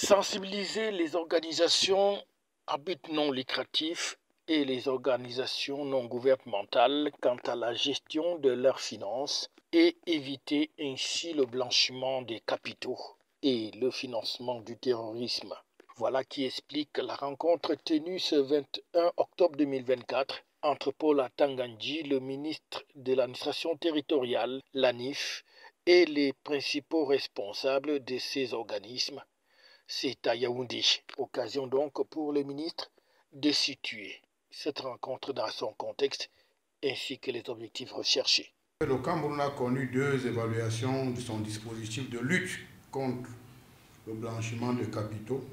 Sensibiliser les organisations à but non lucratif et les organisations non gouvernementales quant à la gestion de leurs finances et éviter ainsi le blanchiment des capitaux et le financement du terrorisme. Voilà qui explique la rencontre tenue ce 21 octobre 2024 entre Paul Atangandji, le ministre de l'administration territoriale, l'ANIF, et les principaux responsables de ces organismes. C'est à Yaoundé. Occasion donc pour le ministre de situer cette rencontre dans son contexte ainsi que les objectifs recherchés. Le Cameroun a connu deux évaluations de son dispositif de lutte contre le blanchiment de capitaux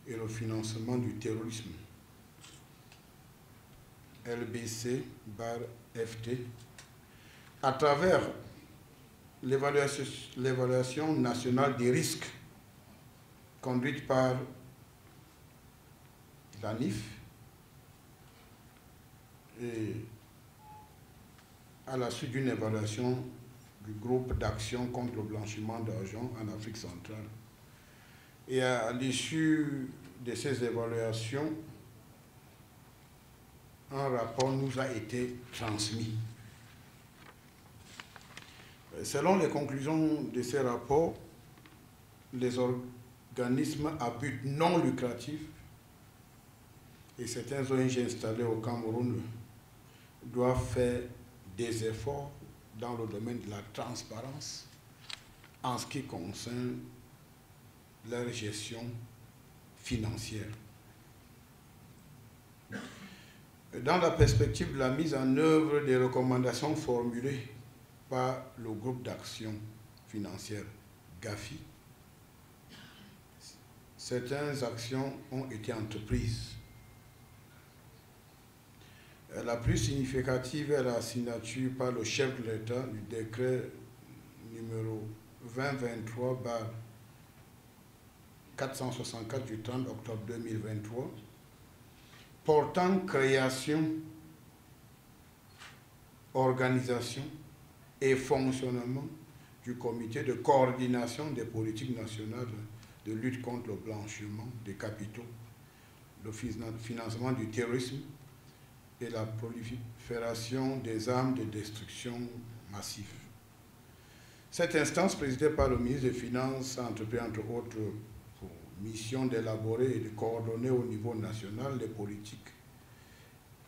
et le financement du terrorisme. LBC/FT, à travers l'évaluation nationale des risques conduite par l'ANIF et à la suite d'une évaluation du groupe d'action contre le blanchiment d'argent en Afrique centrale. Et à l'issue de ces évaluations, un rapport nous a été transmis. Selon les conclusions de ces rapports, les organismes à but non lucratif et certains ONG installés au Cameroun doivent faire des efforts dans le domaine de la transparence en ce qui concerne leur gestion financière. Dans la perspective de la mise en œuvre des recommandations formulées par le groupe d'action financière GAFI, certaines actions ont été entreprises. La plus significative est la signature par le chef de l'État du décret numéro 2023/464 du 30 octobre 2023 portant création, organisation et fonctionnement du comité de coordination des politiques nationales de lutte contre le blanchiment des capitaux, le financement du terrorisme et la prolifération des armes de destruction massive. Cette instance, présidée par le ministre des Finances, a entrepris entre autres pour mission d'élaborer et de coordonner au niveau national les politiques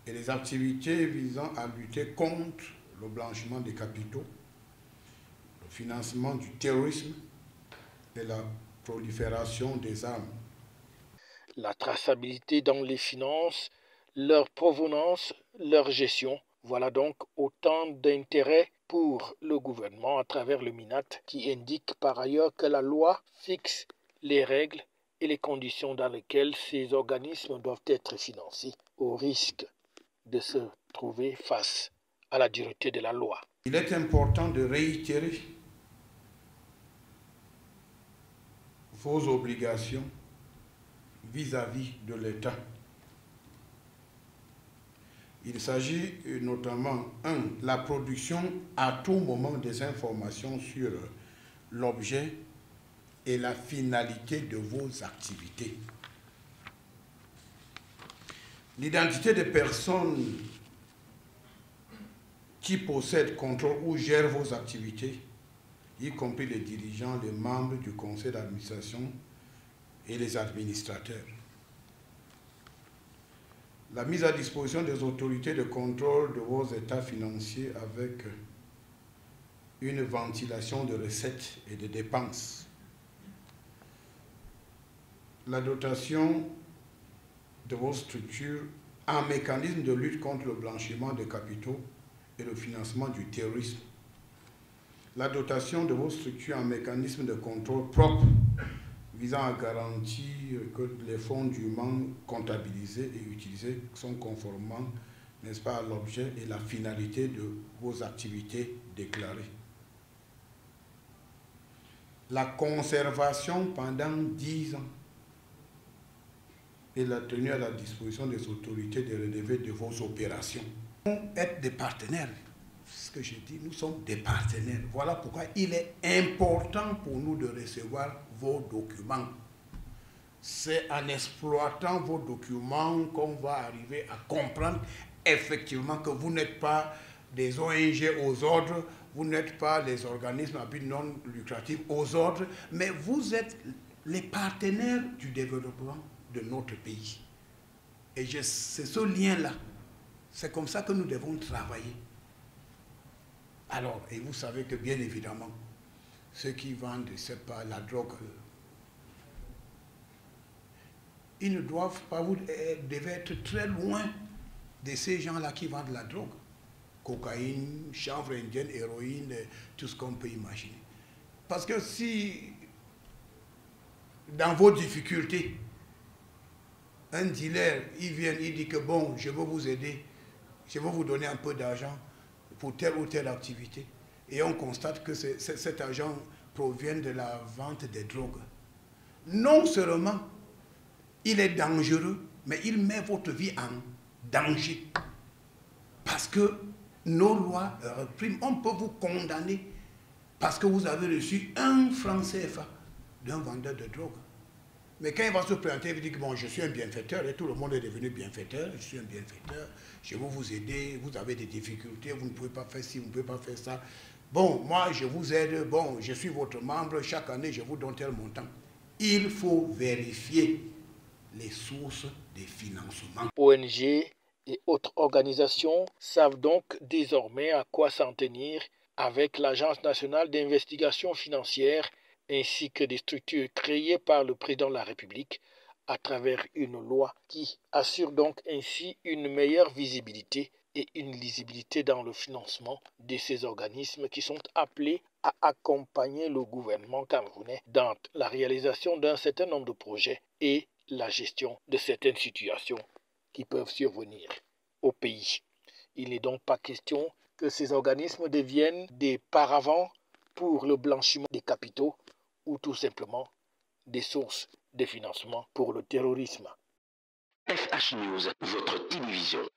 et les activités visant à lutter contre le blanchiment des capitaux, le financement du terrorisme et la prolifération des armes. La traçabilité dans les finances, leur provenance, leur gestion, voilà donc autant d'intérêts pour le gouvernement à travers le MINAT qui indique par ailleurs que la loi fixe les règles et les conditions dans lesquelles ces organismes doivent être financés au risque de se trouver face à la dureté de la loi. Il est important de réitérer vos obligations vis-à-vis de l'État. Il s'agit notamment, la production à tout moment des informations sur l'objet et la finalité de vos activités. L'identité des personnes qui possèdent, contrôlent ou gèrent vos activités, y compris les dirigeants, les membres du conseil d'administration et les administrateurs. La mise à disposition des autorités de contrôle de vos états financiers avec une ventilation de recettes et de dépenses. La dotation de vos structures en mécanisme de lutte contre le blanchiment de capitaux et le financement du terrorisme. La dotation de vos structures en mécanisme de contrôle propre visant à garantir que les fonds dûment comptabilisés et utilisés sont conformément, n'est-ce pas, à l'objet et la finalité de vos activités déclarées. La conservation pendant 10 ans et la tenue à la disposition des autorités de relevés de vos opérations. Être des partenaires, ce que j'ai dit, nous sommes des partenaires. Voilà pourquoi il est important pour nous de recevoir vos documents. c'est en exploitant vos documents qu'on va arriver à comprendre effectivement que vous n'êtes pas des ONG aux ordres, vous n'êtes pas les organismes à but non lucratif aux ordres, mais vous êtes les partenaires du développement de notre pays. Et c'est ce lien-là, c'est comme ça que nous devons travailler. Alors, et vous savez que bien évidemment, ceux qui vendent, c'est pas la drogue, ils ne doivent pas, vous devez être très loin de ces gens-là qui vendent la drogue. Cocaïne, chanvre indienne, héroïne, tout ce qu'on peut imaginer. Parce que si, dans vos difficultés, un dealer, il vient, il dit que bon, je veux vous aider, je veux vous donner un peu d'argent pour telle ou telle activité, et on constate que cet argent provient de la vente des drogues. Non seulement il est dangereux, mais il met votre vie en danger. Parce que nos lois répriment. On peut vous condamner parce que vous avez reçu 1 franc CFA d'un vendeur de drogue. Mais quand il va se présenter, il dit que bon, je suis un bienfaiteur, et tout le monde est devenu bienfaiteur, je suis un bienfaiteur, je veux vous aider, vous avez des difficultés, vous ne pouvez pas faire ci, vous ne pouvez pas faire ça. Bon, moi je vous aide, bon, je suis votre membre, chaque année je vous donne tel montant. Il faut vérifier les sources des financements. ONG et autres organisations savent donc désormais à quoi s'en tenir avec l'Agence nationale d'investigation financière ainsi que des structures créées par le président de la République à travers une loi qui assure donc ainsi une meilleure visibilité et une lisibilité dans le financement de ces organismes qui sont appelés à accompagner le gouvernement camerounais dans la réalisation d'un certain nombre de projets et la gestion de certaines situations qui peuvent survenir au pays. Il n'est donc pas question que ces organismes deviennent des paravents pour le blanchiment des capitaux ou tout simplement des sources de financement pour le terrorisme. FH News, votre télévision.